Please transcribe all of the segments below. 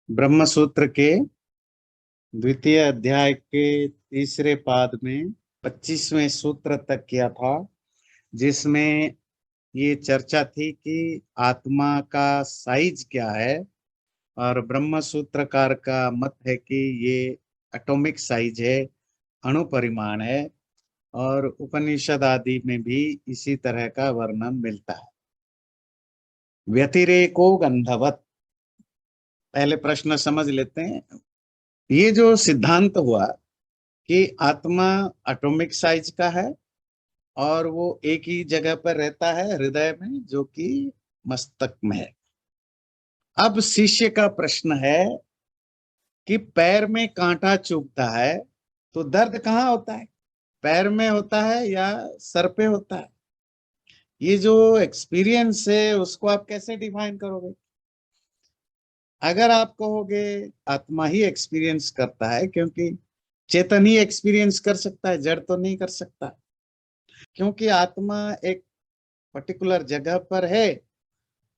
ब्रह्म सूत्र के द्वितीय अध्याय के तीसरे पाद में 25वें सूत्र तक किया था, जिसमें ये चर्चा थी कि आत्मा का साइज क्या है। और ब्रह्म सूत्रकार का मत है कि ये एटॉमिक साइज है, अणु परिमाण है। और उपनिषद आदि में भी इसी तरह का वर्णन मिलता है। व्यतिरेको गंधवत। पहले प्रश्न समझ लेते हैं। ये जो सिद्धांत हुआ कि आत्मा एटॉमिक साइज का है और वो एक ही जगह पर रहता है, हृदय में, जो कि मस्तक में है। अब शिष्य का प्रश्न है कि पैर में कांटा चुभता है तो दर्द कहाँ होता है, पैर में होता है या सर पे होता है? ये जो एक्सपीरियंस है उसको आप कैसे डिफाइन करोगे? अगर आप कहोगे आत्मा ही एक्सपीरियंस करता है, क्योंकि चेतन ही एक्सपीरियंस कर सकता है, जड़ तो नहीं कर सकता। क्योंकि आत्मा एक पर्टिकुलर जगह पर है,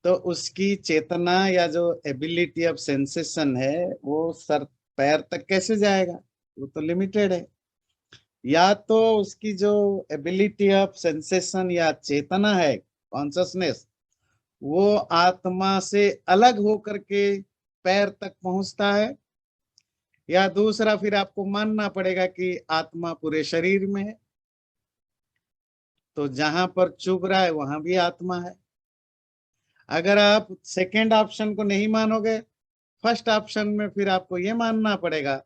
तो उसकी चेतना या जो एबिलिटी ऑफ सेंसेशन है वो सर पैर तक कैसे जाएगा? वो तो लिमिटेड है। या तो उसकी जो एबिलिटी ऑफ सेंसेशन या चेतना है, कॉन्शसनेस, वो आत्मा से अलग होकर के पैर तक पहुंचता है। या दूसरा, फिर आपको मानना पड़ेगा कि आत्मा पूरे शरीर में है, तो जहां पर चुभ रहा है वहां भी आत्मा है। अगर आप सेकेंड ऑप्शन को नहीं मानोगे, फर्स्ट ऑप्शन में फिर आपको ये मानना पड़ेगा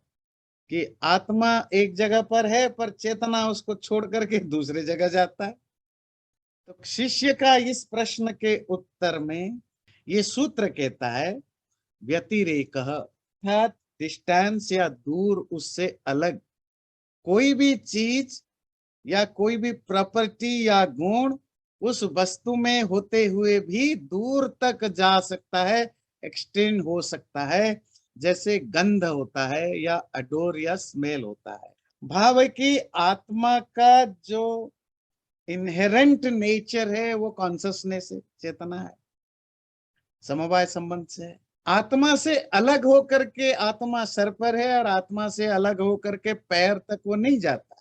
कि आत्मा एक जगह पर है पर चेतना उसको छोड़ करके दूसरे जगह जाता है। तो शिष्य का इस प्रश्न के उत्तर में ये सूत्र कहता है, व्यतिरेक अर्थात डिस्टेंस या दूर, उससे अलग कोई भी चीज या कोई भी प्रॉपर्टी या गुण उस वस्तु में होते हुए भी दूर तक जा सकता है, एक्सटेंड हो सकता है। जैसे गंध होता है या अडोर या स्मेल होता है। भाव है कि आत्मा का जो इनहेरेंट नेचर है वो कॉन्शसनेस है, चेतना है, समवाय संबंध से है। आत्मा से अलग होकर के आत्मा सर पर है और आत्मा से अलग होकर के पैर तक वो नहीं जाता,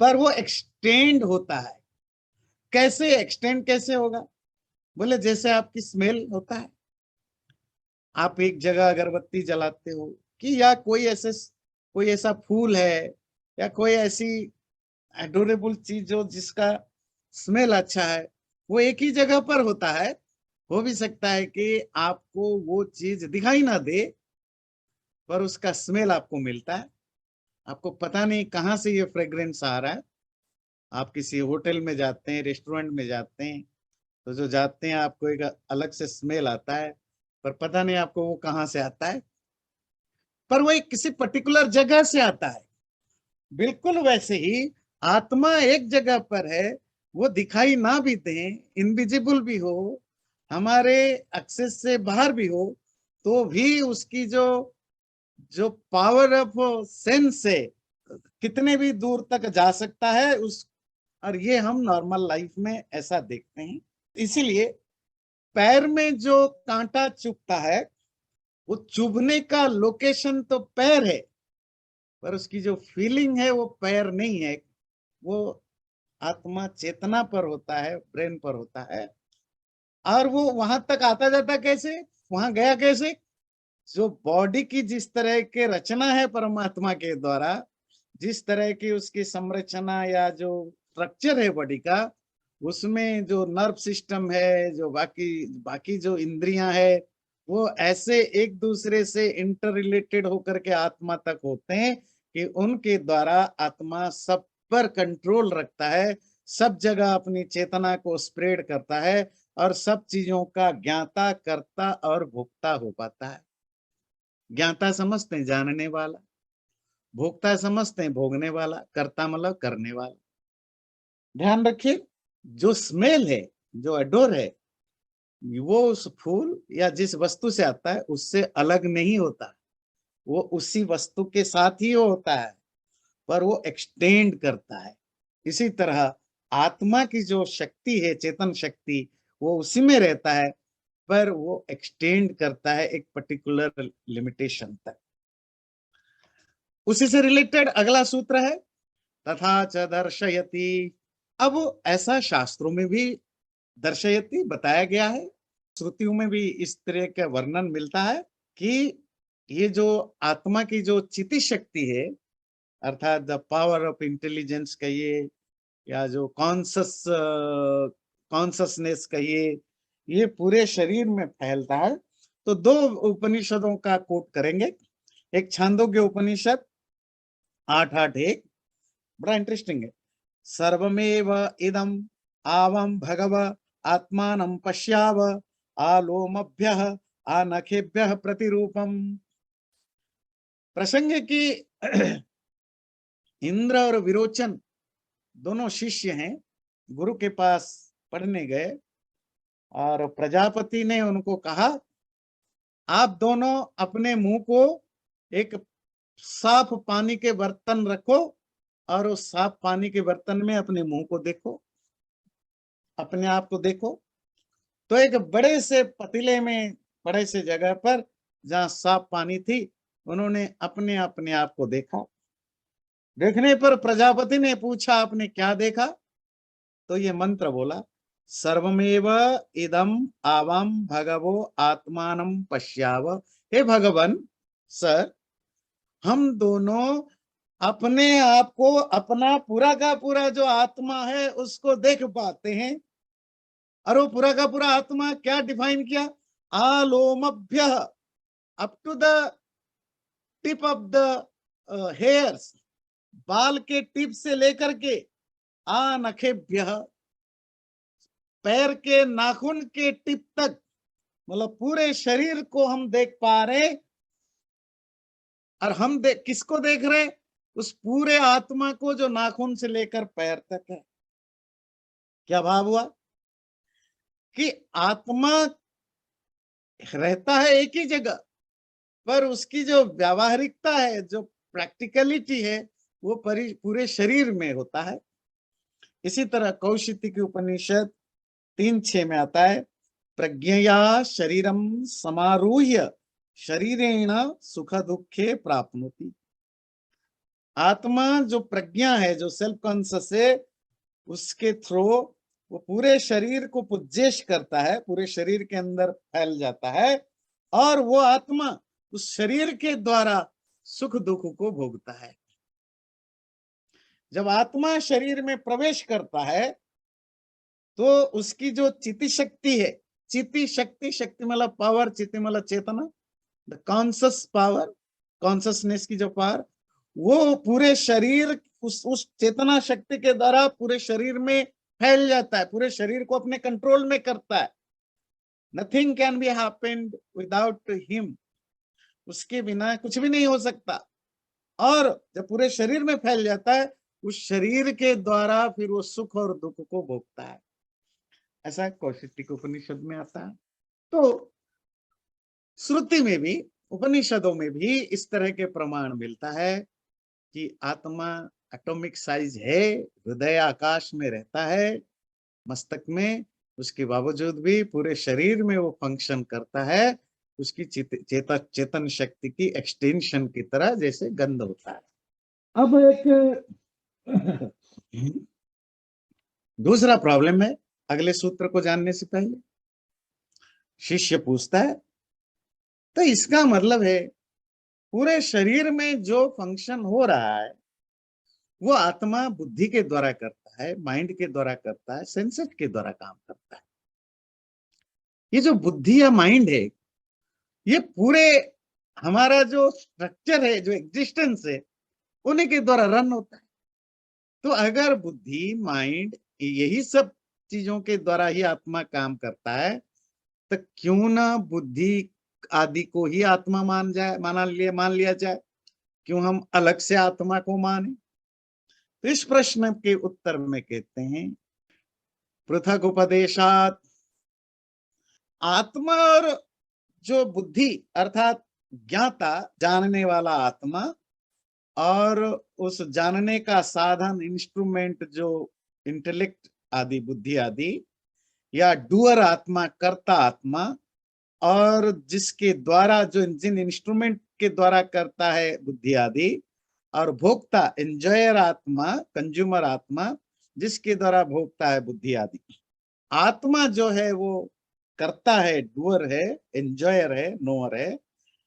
पर वो एक्सटेंड होता है। कैसे एक्सटेंड कैसे होगा? बोले जैसे आपकी स्मेल होता है, आप एक जगह अगरबत्ती जलाते हो, कि या कोई ऐसा फूल है या कोई ऐसी एडोरेबल चीज जो जिसका स्मेल अच्छा है, वो एक ही जगह पर होता है। हो भी सकता है कि आपको वो चीज दिखाई ना दे, पर उसका स्मेल आपको मिलता है। आपको पता नहीं कहाँ से ये फ्रेग्रेंस आ रहा है। आप किसी होटल में जाते हैं, रेस्टोरेंट में जाते हैं, तो जो जाते हैं आपको एक अलग से स्मेल आता है, पर पता नहीं आपको वो कहाँ से आता है, पर वो एक किसी पर्टिकुलर जगह से आता है। बिल्कुल वैसे ही आत्मा एक जगह पर है, वो दिखाई ना भी दे, इनविजिबल भी हो, हमारे एक्सेस से बाहर भी हो, तो भी उसकी जो जो पावर ऑफ सेंस है, कितने भी दूर तक जा सकता है उस। और ये हम नॉर्मल लाइफ में ऐसा देखते हैं। इसीलिए पैर में जो कांटा चुभता है, वो चुभने का लोकेशन तो पैर है, पर उसकी जो फीलिंग है वो पैर नहीं है। वो आत्मा चेतना पर होता है, ब्रेन पर होता है। और वो वहां तक आता जाता कैसे, वहां गया कैसे? जो बॉडी की जिस तरह के रचना है परमात्मा के द्वारा, जिस तरह की उसकी संरचना या जो स्ट्रक्चर है बॉडी का, उसमें जो नर्व सिस्टम है, जो बाकी बाकी जो इंद्रियां है, वो ऐसे एक दूसरे से इंटर रिलेटेड होकर के आत्मा तक होते हैं कि उनके द्वारा आत्मा सब पर कंट्रोल रखता है, सब जगह अपनी चेतना को स्प्रेड करता है और सब चीजों का ज्ञाता, करता और भोक्ता हो पाता है। ज्ञाता समझते हैं जानने वाला, भोक्ता समझते हैं भोगने वाला, कर्ता मतलब करने वाला। ध्यान रखिए, जो स्मेल है, जो अडोर है, वो उस फूल या जिस वस्तु से आता है उससे अलग नहीं होता। वो उसी वस्तु के साथ ही होता है, पर वो एक्सटेंड करता है। इसी तरह आत्मा की जो शक्ति है, चेतन शक्ति, वो उसी में रहता है, पर वो एक्सटेंड करता है एक पर्टिकुलर लिमिटेशन तक। उसी से रिलेटेड अगला सूत्र है तथा च दर्शयति। अब ऐसा शास्त्रों में भी दर्शयति बताया गया है, श्रुतियों में भी इस तरह का वर्णन मिलता है कि ये जो आत्मा की जो चिति शक्ति है, अर्थात द पावर ऑफ इंटेलिजेंस कहिए या जो कॉन्ससनेस कहिए, ये पूरे शरीर में फैलता है। तो दो उपनिषदों का कोट करेंगे। एक छांदोग्य उपनिषद 8:8 बड़ा इंटरेस्टिंग है। सर्वमेव इदम आवम भगव आत्मानं पश्याव आलोमभ्यः आनखेभ्यः प्रतिरूपम। प्रसंग की इंद्र और विरोचन दोनों शिष्य हैं, गुरु के पास पढ़ने गए और प्रजापति ने उनको कहा आप दोनों अपने मुंह को एक साफ पानी के बर्तन रखो और उस साफ पानी के बर्तन में अपने मुंह को देखो, अपने आप को देखो। तो एक बड़े से पतीले में, बड़े से जगह पर जहां साफ पानी थी, उन्होंने अपने अपने आप को देखा। देखने पर प्रजापति ने पूछा आपने क्या देखा? तो ये मंत्र बोला सर्वमेव इदम आवाम भगवो आत्मानं पश्याव। हे भगवान सर, हम दोनों अपने आप को, अपना पूरा का पूरा जो आत्मा है उसको देख पाते हैं। और वो पूरा का पूरा आत्मा क्या डिफाइन किया? आलोमभ्य, up to the tip of the hairs, बाल के टिप से लेकर के आनखेभ्य, पैर के नाखून के टिप तक, मतलब पूरे शरीर को हम देख पा रहे। और हम किसको देख रहे? उस पूरे आत्मा को जो नाखून से लेकर पैर तक है। क्या भाव हुआ कि आत्मा रहता है एक ही जगह, पर उसकी जो व्यावहारिकता है, जो प्रैक्टिकलिटी है, वो पूरे शरीर में होता है। इसी तरह कौशिक उपनिषद 3:6 में आता है प्रज्ञया शरीरम समारूह्य शरीरेण सुख दुखे प्राप्नोति। आत्मा जो प्रज्ञा है, जो सेल्फ कॉन्शियस है, उसके थ्रू वो पूरे शरीर को पुज्जेश करता है, पूरे शरीर के अंदर फैल जाता है और वो आत्मा उस शरीर के द्वारा सुख दुख को भोगता है। जब आत्मा शरीर में प्रवेश करता है तो उसकी जो चिति शक्ति है, चिति शक्ति, शक्ति मतलब पावर, चिति मतलब चेतना, द कॉन्शियस पावर, कॉन्शियसनेस की जो पावर, वो पूरे शरीर उस चेतना शक्ति के द्वारा पूरे शरीर में फैल जाता है, पूरे शरीर को अपने कंट्रोल में करता है। Nothing can be happened without him, उसके बिना कुछ भी नहीं हो सकता। और जब पूरे शरीर में फैल जाता है, उस शरीर के द्वारा फिर वो सुख और दुख को भोगता है। ऐसा कौशिक उपनिषद में आता है। तो श्रुति में भी, उपनिषदों में भी इस तरह के प्रमाण मिलता है कि आत्मा एटॉमिक साइज है, हृदय आकाश में रहता है, मस्तक में, उसके बावजूद भी पूरे शरीर में वो फंक्शन करता है, उसकी चेतन शक्ति की एक्सटेंशन की तरह, जैसे गंध होता है। अब एक दूसरा प्रॉब्लम है अगले सूत्र को जानने से पहले। शिष्य पूछता है तो इसका मतलब है पूरे शरीर में जो फंक्शन हो रहा है वो आत्मा बुद्धि के द्वारा करता है, माइंड के द्वारा करता है, सेंसेस के द्वारा काम करता है। ये जो बुद्धि या माइंड है, ये पूरे हमारा जो स्ट्रक्चर है, जो एग्जिस्टेंस है, उन्हीं के द्वारा रन होता है। तो अगर बुद्धि, माइंड, यही सब चीजों के द्वारा ही आत्मा काम करता है, तो क्यों ना बुद्धि आदि को ही आत्मा मान लिया जाए? क्यों हम अलग से आत्मा को माने? तो इस प्रश्न के उत्तर में कहते हैं पृथक उपदेशात, आत्मा और जो बुद्धि अर्थात ज्ञाता, जानने वाला आत्मा, और उस जानने का साधन, इंस्ट्रूमेंट, जो इंटेलेक्ट आदि, बुद्धि आदि, या डूअर आत्मा, कर्ता आत्मा, और जिसके द्वारा जो जिन इंस्ट्रूमेंट के द्वारा करता है बुद्धि आदि, और भोक्ता एंजॉयर आत्मा, कंज्यूमर आत्मा, जिसके द्वारा भोगता है बुद्धि आदि। आत्मा जो है वो करता है, डूअर है, एंजॉयर है, नोअर है,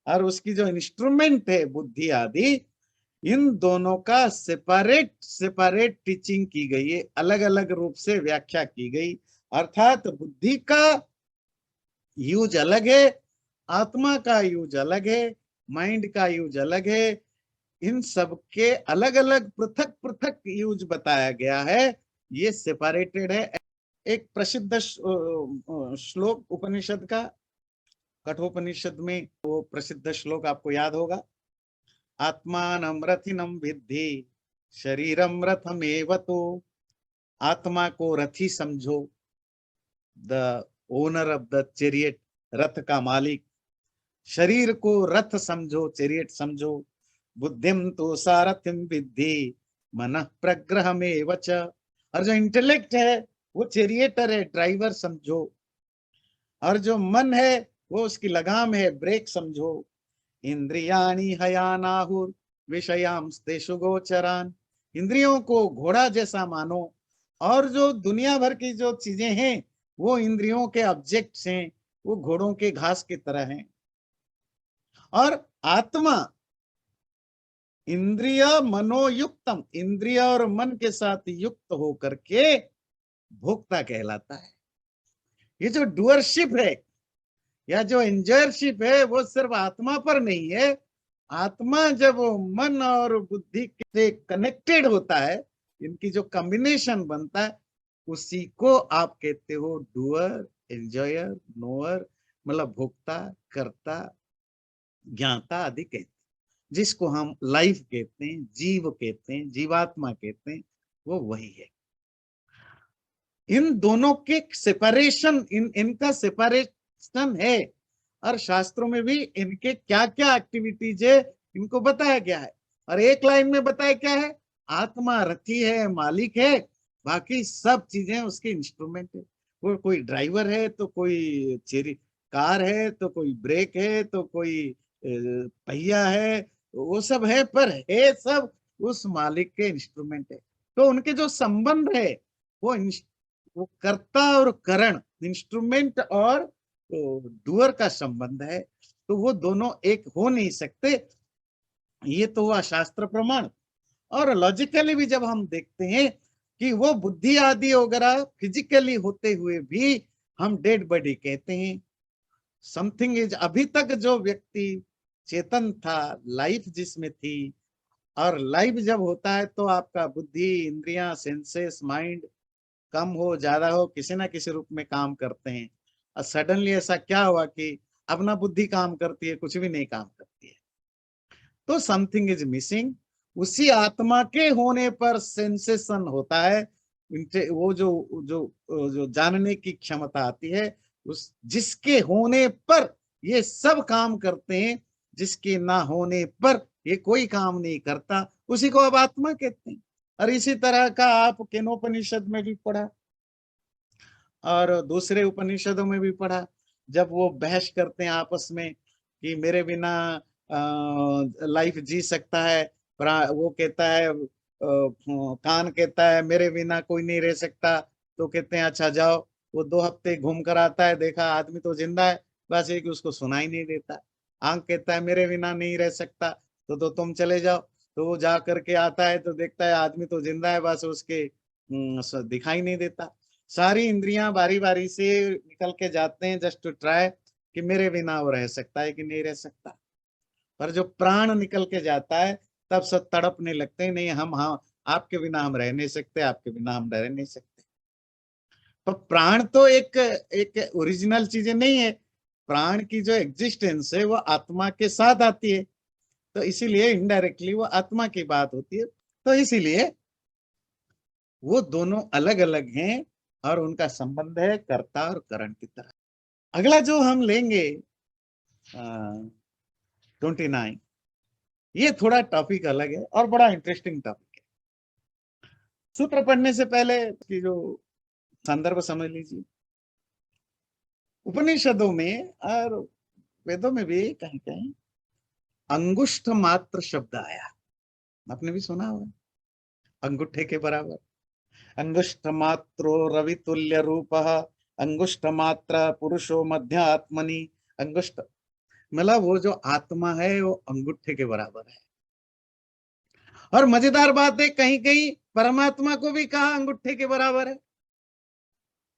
और उसकी जो इंस्ट्रूमेंट है बुद्धि आदि, इन दोनों का सेपरेट सेपरेट टीचिंग की गई है, अलग अलग रूप से व्याख्या की गई। अर्थात बुद्धि का यूज अलग है, आत्मा का यूज अलग है, माइंड का यूज अलग है। इन सब के अलग अलग पृथक पृथक यूज बताया गया है, ये सेपरेटेड है। एक प्रसिद्ध श्लोक उपनिषद का, कठोपनिषद में वो प्रसिद्ध श्लोक आपको याद होगा, आत्मानं रथिनं विद्धि शरीरम रथमेव तो। आत्मा को रथी समझो, the owner of the chariot, रथ का मालिक। शरीर को रथ समझो, चैरियट समझो। बुद्धिम तो सारथिम विद्धि मनः प्रग्रहमेव च। और जो इंटेलेक्ट है वो चैरियटर है, ड्राइवर समझो। और जो मन है वो उसकी लगाम है, ब्रेक समझो। इंद्रियाणि हयानाहुर विषयांस्तेषु गोचरान। इंद्रियों को घोड़ा जैसा मानो, और जो दुनिया भर की जो चीजें हैं वो इंद्रियों के ऑब्जेक्ट्स हैं, वो घोड़ों के घास की तरह हैं। और आत्मा इंद्रिय मनोयुक्तम, इंद्रिय और मन के साथ युक्त होकर के भोक्ता कहलाता है। ये जो डुअरशिप है या जो एंजॉयरशिप है वो सिर्फ आत्मा पर नहीं है। आत्मा जब मन और बुद्धि से कनेक्टेड होता है, इनकी जो कॉम्बिनेशन बनता है, उसी को आप कहते हो डूअर, एंजॉयर, नोअर, मतलब भोक्ता, कर्ता, ज्ञाता आदि कहते हैं। जिसको हम लाइफ कहते हैं, जीव कहते हैं, जीवात्मा कहते हैं, वो वही है। इन दोनों के सेपरेशन, इनका सेपरेशन है, और शास्त्रों में भी इनके क्या क्या एक्टिविटीज है इनको बताया गया है। और एक लाइन में बताया क्या है, आत्मा रथी है, मालिक है, बाकी सब चीजें उसके इंस्ट्रूमेंट है। वो कोई ड्राइवर है तो कोई चेरी कार है, तो कोई ब्रेक है, तो कोई पहिया है, वो सब है, पर है सब उस मालिक के इंस्ट्रूमेंट है। तो उनके जो संबंध है वो कर्ता और करण, इंस्ट्रूमेंट और डूअर का संबंध है। तो वो दोनों एक हो नहीं सकते। ये तो हुआ शास्त्र प्रमाण। और लॉजिकली भी जब हम देखते हैं कि वो बुद्धि आदि वगैरह फिजिकली होते हुए भी हम डेड बॉडी कहते हैं। समथिंग इज, अभी तक जो व्यक्ति चेतन था, लाइफ जिसमें थी, और लाइफ जब होता है तो आपका बुद्धि, इंद्रियां, सेंसेस, माइंड कम हो ज्यादा हो किसी ना किसी रूप में काम करते हैं। और सडनली ऐसा क्या हुआ कि अब ना बुद्धि काम करती है, कुछ भी नहीं काम करती है, तो समथिंग इज मिसिंग। उसी आत्मा के होने पर सेंसेशन होता है, वो जो जो जो जानने की क्षमता आती है, उस जिसके होने पर ये सब काम करते हैं, जिसके ना होने पर ये कोई काम नहीं करता, उसी को अब आत्मा कहते हैं। और इसी तरह का आप केनोपनिषद में भी पढ़ा और दूसरे उपनिषदों में भी पढ़ा, जब वो बहस करते हैं आपस में कि मेरे बिना लाइफ जी सकता है, वो कहता है, कान कहता है मेरे बिना कोई नहीं रह सकता, तो कहते हैं अच्छा जाओ। वो 2 हफ्ते घूम कर आता है, देखा आदमी तो जिंदा है, बस एक उसको सुनाई नहीं देता। आंख कहता है मेरे बिना नहीं रह सकता, तो तुम चले जाओ। तो वो जा करके आता है तो देखता है आदमी तो जिंदा है, बस उसके दिखाई नहीं देता। सारी इंद्रियां बारी बारी से निकल के जाते हैं जस्ट टू ट्राई कि मेरे बिना वो रह सकता है कि नहीं रह सकता। पर जो प्राण निकल के जाता है तब सब तड़पने लगते हैं, नहीं हम, हाँ आपके बिना हम रह नहीं सकते, आपके बिना हम रह नहीं सकते। तो प्राण तो एक एक ओरिजिनल चीजें नहीं है। प्राण की जो एग्जिस्टेंस है वो आत्मा के साथ आती है, तो इसीलिए इनडायरेक्टली वो आत्मा की बात होती है। तो इसीलिए वो दोनों अलग अलग हैं और उनका संबंध है कर्ता और करण की तरह। अगला जो हम लेंगे 29, ये थोड़ा टॉपिक अलग है और बड़ा इंटरेस्टिंग टॉपिक है। सूत्र पढ़ने से पहले की जो संदर्भ समझ लीजिए। उपनिषदों में और वेदों में भी कहीं कहीं अंगुष्ठ मात्र शब्द आया, आपने भी सुना होगा, अंगूठे के बराबर। अंगुष्ठ मात्रो रवितुल्य रूप, अंगुष्ठ मात्र पुरुषो मध्य आत्मनि। अंगुष्ठ मतलब वो जो आत्मा है वो अंगूठे के बराबर है। और मजेदार बात है, कहीं कहीं परमात्मा को भी कहा अंगूठे के बराबर है।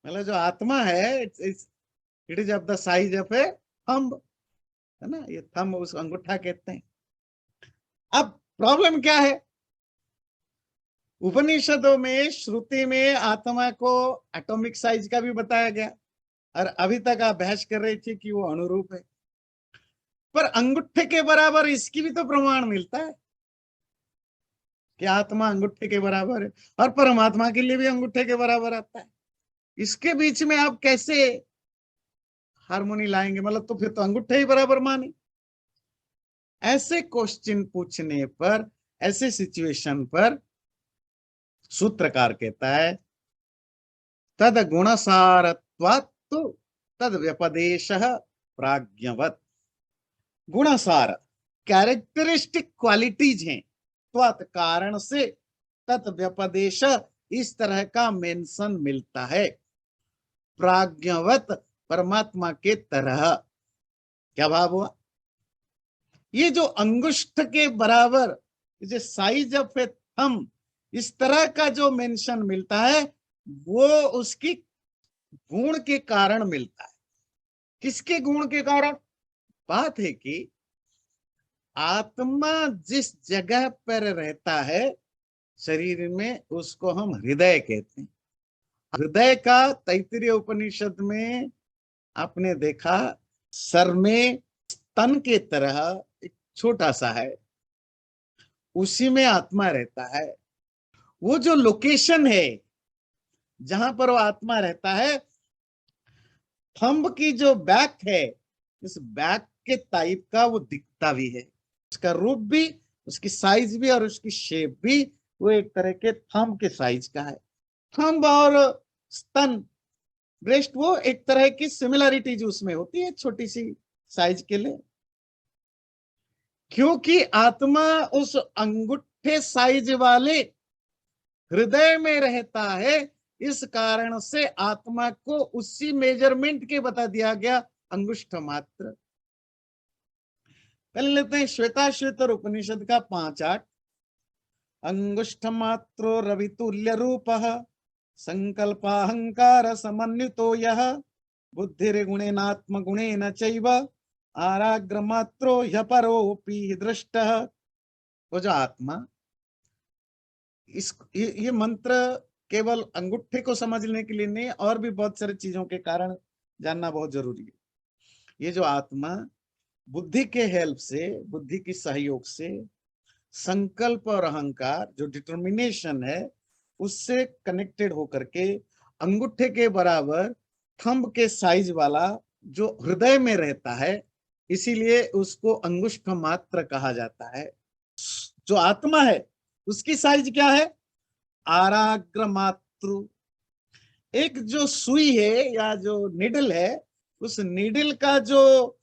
मतलब जो आत्मा है it is of the size of A thumb, है ना, ये थंब उस अंगूठा कहते हैं। अब प्रॉब्लम क्या है, उपनिषदों में श्रुति में आत्मा को एटॉमिक साइज का भी बताया गया, और अभी तक आप बहस कर रहे थे कि वो अनुरूप है, पर अंगूठे के बराबर इसकी भी तो प्रमाण मिलता है कि आत्मा अंगूठे के बराबर है, और परमात्मा के लिए भी अंगूठे के बराबर आता है। इसके बीच में आप कैसे हार्मोनी लाएंगे, मतलब तो फिर तो अंगूठे ही बराबर माने। ऐसे क्वेश्चन पूछने पर, ऐसे सिचुएशन पर सूत्रकार कहता है तद गुणसारत्वात् तद व्यपदेश प्राज्ञवत्। गुणसार कैरेक्टरिस्टिक क्वालिटीज हैं, त्वत् कारण से, तत् व्यपदेश इस तरह का मेंशन मिलता है, प्राज्ञवत परमात्मा के तरह। क्या भाव हुआ, ये जो अंगुष्ठ के बराबर, जो साइज ऑफ ए थंब, इस तरह का जो मेंशन मिलता है वो उसकी गुण के कारण मिलता है। किसके गुण के कारण? बात है कि आत्मा जिस जगह पर रहता है शरीर में, उसको हम हृदय कहते हैं। हृदय का तैत्तिरीय उपनिषद में आपने देखा, सर में स्तन के तरह एक छोटा सा है, उसी में आत्मा रहता है। वो जो लोकेशन है जहां पर वो आत्मा रहता है, थंब की जो बैक है, इस बैक के टाइप का वो दिखता भी है, उसका रूप भी, उसकी साइज भी और उसकी शेप भी वो एक तरह के थंब के साइज का है। थंब और स्तन, ब्रेस्ट, वो एक तरह की सिमिलरिटीज उसमें होती है छोटी सी साइज के लिए, क्योंकि आत्मा उस अंगूठे साइज वाले हृदय में रहता है। इस कारण से आत्मा को उसी मेजरमेंट के बता दिया गया, अंगुष्ठ मात्र। पहले लेते हैं श्वेताश्वेतर उपनिषद का 5:8। अंगुष्ठ मात्रो रवितुल्य रूप, संकल्पाहंकार समन्वितो यः, बुद्धिर्गुणेनात्म गुणेन चैव, आराग्र मात्रो ह्यपरोऽपि दृष्टः। वो जो आत्मा, ये मंत्र केवल अंगूठे को समझने के लिए नहीं, और भी बहुत सारी चीजों के कारण जानना बहुत जरूरी है। ये जो आत्मा बुद्धि के हेल्प से, बुद्धि की सहयोग से, संकल्प और अहंकार जो डिटर्मिनेशन है उससे कनेक्टेड होकर के अंगूठे के बराबर थंब के साइज वाला जो हृदय में रहता है, इसीलिए उसको अंगुष्ठ मात्र कहा जाता है। जो आत्मा है उसकी साइज क्या है? आराग्र मात्र। एक जो सुई है या जो निडल है, उस निडल का जो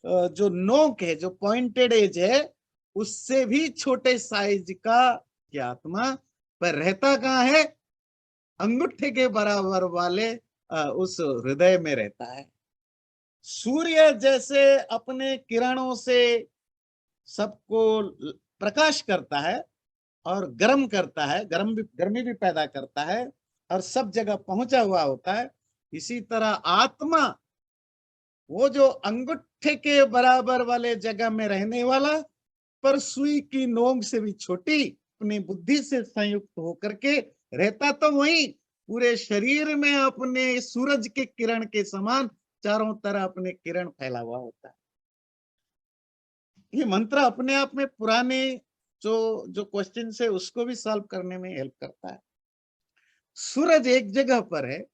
नोक है, जो पॉइंटेड एज है, उससे भी छोटे साइज का ये आत्मा पर रहता कहाँ है? अंगूठे के बराबर वाले उस हृदय में रहता है। सूर्य जैसे अपने किरणों से सबको प्रकाश करता है और गर्म करता है, गर्मी भी पैदा करता है और सब जगह पहुंचा हुआ होता है, इसी तरह आत्मा वो जो अंगूठे के बराबर वाले जगह में रहने वाला, पर सुई की नोक से भी छोटी, अपनी बुद्धि से संयुक्त होकर के रहता तो वही पूरे शरीर में अपने सूरज के किरण के समान चारों तरफ अपने किरण फैला हुआ होता है। ये मंत्र अपने आप में पुराने जो जो क्वेश्चन है उसको भी सॉल्व करने में हेल्प करता है। सूरज एक जगह पर है,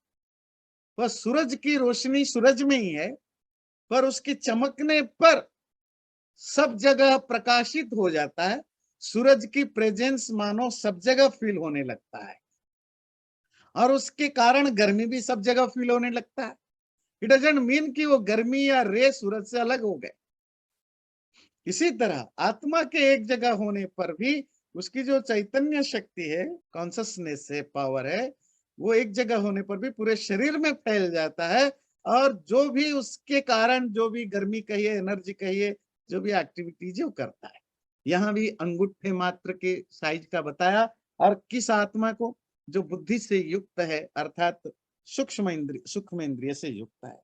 वह सूरज की रोशनी सूरज में ही है, पर उसके चमकने पर सब जगह प्रकाशित हो जाता है। सूरज की प्रेजेंस मानो सब जगह फील होने लगता है और उसके कारण गर्मी भी सब जगह फील होने लगता है। इट डजंट मीन कि वो गर्मी या रे सूरज से अलग हो गए। इसी तरह आत्मा के एक जगह होने पर भी उसकी जो चैतन्य शक्ति है, कॉन्शसनेस है, पावर है, वो एक जगह होने पर भी पूरे शरीर में फैल जाता है। और जो भी उसके कारण, जो भी गर्मी कहिए, एनर्जी कहिए, जो भी एक्टिविटीज वो करता है। यहाँ भी अंगूठे मात्र के साइज का बताया। और किस आत्मा को? जो बुद्धि से युक्त है, अर्थात सूक्ष्म इंद्रिय से युक्त है।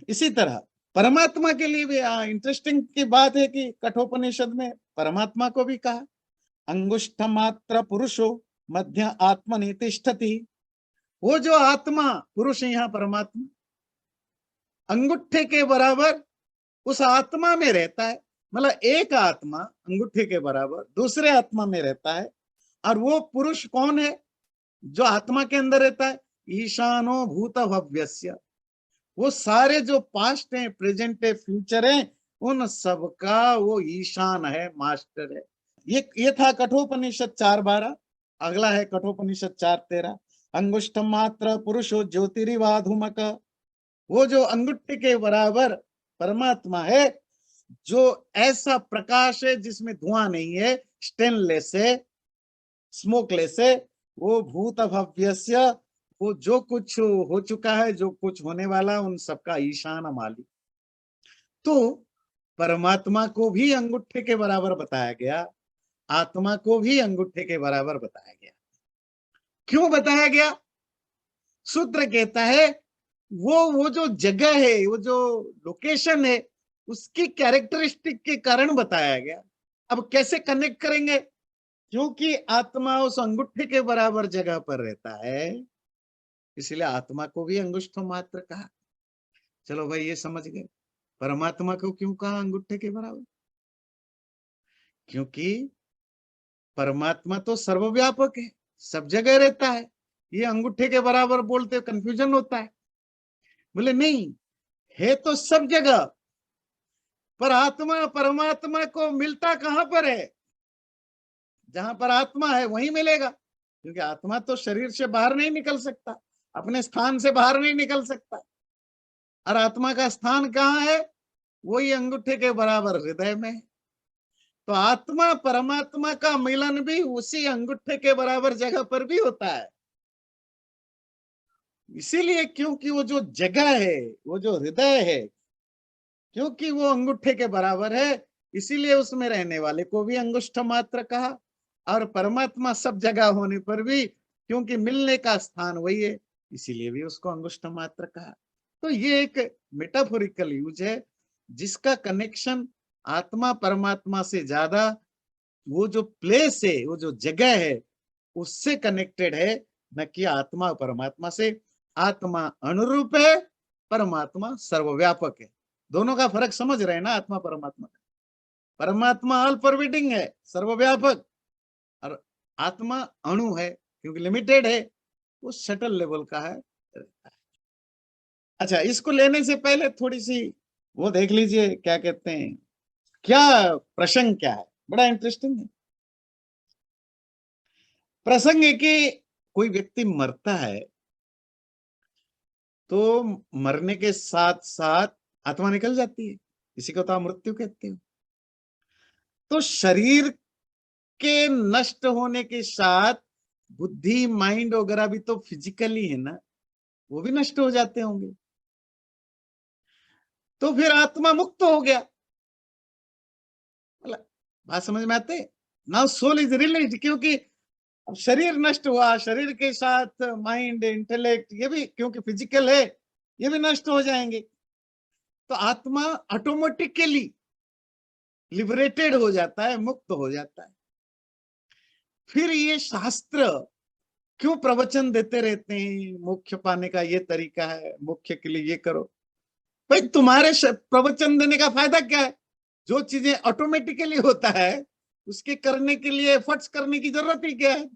इसी तरह परमात्मा के लिए भी इंटरेस्टिंग की बात है कि कठोपनिषद में परमात्मा को भी कहा, अंगुष्ठ मात्र पुरुषो मध्य आत्मनि तिष्ठति। वो जो आत्मा, पुरुष यहाँ परमात्मा, अंगूठे के बराबर उस आत्मा में रहता है। मतलब एक आत्मा अंगूठे के बराबर दूसरे आत्मा में रहता है। और वो पुरुष कौन है जो आत्मा के अंदर रहता है? ईशानो भूत भव्यस्य। वो सारे जो पास्ट है, प्रेजेंट है, फ्यूचर है, उन सबका वो ईशान है, मास्टर है। ये था कठोपनिषद 4:12। अगला है कठोपनिषद 4:13। अंगुष्ठ मात्र पुरुषो ज्योतिरिवाधुमक। वो जो अंगूठे के बराबर परमात्मा है, जो ऐसा प्रकाश है जिसमें धुआं नहीं है, स्टेनलेस है, स्मोकलेस है। वो भूत भव्यस्य, वो जो कुछ हो चुका है, जो कुछ होने वाला, उन सबका ईशान मालिक। तो परमात्मा को भी अंगूठे के बराबर बताया गया, आत्मा को भी अंगूठे के बराबर बताया गया। क्यों बताया गया? सूत्र कहता है वो जो जगह है, वो जो लोकेशन है, उसकी कैरेक्टरिस्टिक के कारण बताया गया। अब कैसे कनेक्ट करेंगे? क्योंकि आत्मा उस अंगूठे के बराबर जगह पर रहता है, इसलिए आत्मा को भी अंगुष्ठ मात्र कहा। चलो भाई, ये समझ गए। परमात्मा को क्यों कहा अंगूठे के बराबर? क्योंकि परमात्मा तो सर्वव्यापक है, सब जगह रहता है। ये अंगूठे के बराबर बोलते कंफ्यूजन होता है। बोले नहीं, है तो सब जगह, पर आत्मा परमात्मा को मिलता कहां पर है? जहां पर आत्मा है वहीं मिलेगा। क्योंकि आत्मा तो शरीर से बाहर नहीं निकल सकता, अपने स्थान से बाहर नहीं निकल सकता। और आत्मा का स्थान कहाँ है? वही अंगूठे के बराबर हृदय में। तो आत्मा परमात्मा का मिलन भी उसी अंगूठे के बराबर जगह पर भी होता है। इसीलिए क्योंकि वो जो जगह है, वो जो हृदय है, क्योंकि वो अंगूठे के बराबर है, इसीलिए उसमें रहने वाले को भी अंगुष्ठ मात्र कहा। और परमात्मा सब जगह होने पर भी, क्योंकि मिलने का स्थान वही है, इसीलिए भी उसको अंगुष्ठ मात्र कहा। तो ये एक मेटाफोरिकल यूज है, जिसका कनेक्शन आत्मा परमात्मा से ज्यादा वो जो प्लेस है, वो जो जगह है, उससे कनेक्टेड है, न कि आत्मा परमात्मा से। आत्मा अनुरूप है, परमात्मा सर्वव्यापक है। दोनों का फर्क समझ रहे हैं ना? आत्मा परमात्मा का, परमात्मा ऑल परवेडिंग है, सर्वव्यापक, और आत्मा अणु है, क्योंकि लिमिटेड है, वो शटल लेवल का है। अच्छा, इसको लेने से पहले थोड़ी सी वो देख लीजिए, क्या कहते हैं, क्या प्रसंग क्या है, बड़ा इंटरेस्टिंग है। प्रसंग है कि कोई व्यक्ति मरता है, तो मरने के साथ साथ आत्मा निकल जाती है, इसी को तो आप मृत्यु कहते हो। तो शरीर के नष्ट होने के साथ बुद्धि, माइंड वगैरह भी तो फिजिकली है ना, वो भी नष्ट हो जाते होंगे। तो फिर आत्मा मुक्त हो गया। मतलब बात समझ में आते? नाउ सोल इज रिलीज्ड, क्योंकि अब शरीर नष्ट हुआ, शरीर के साथ माइंड, इंटेलेक्ट, ये भी क्योंकि फिजिकल है, ये भी नष्ट हो जाएंगे। तो आत्मा ऑटोमेटिकली लिबरेटेड हो जाता है, मुक्त हो जाता है। फिर ये शास्त्र क्यों प्रवचन देते रहते हैं? मोक्ष पाने का ये तरीका है, मोक्ष के लिए ये करो। भाई, तुम्हारे प्रवचन देने का फायदा क्या है? जो चीजें ऑटोमेटिकली होता है, उसके करने के लिए एफर्ट्स करने की जरूरत ही क्या है?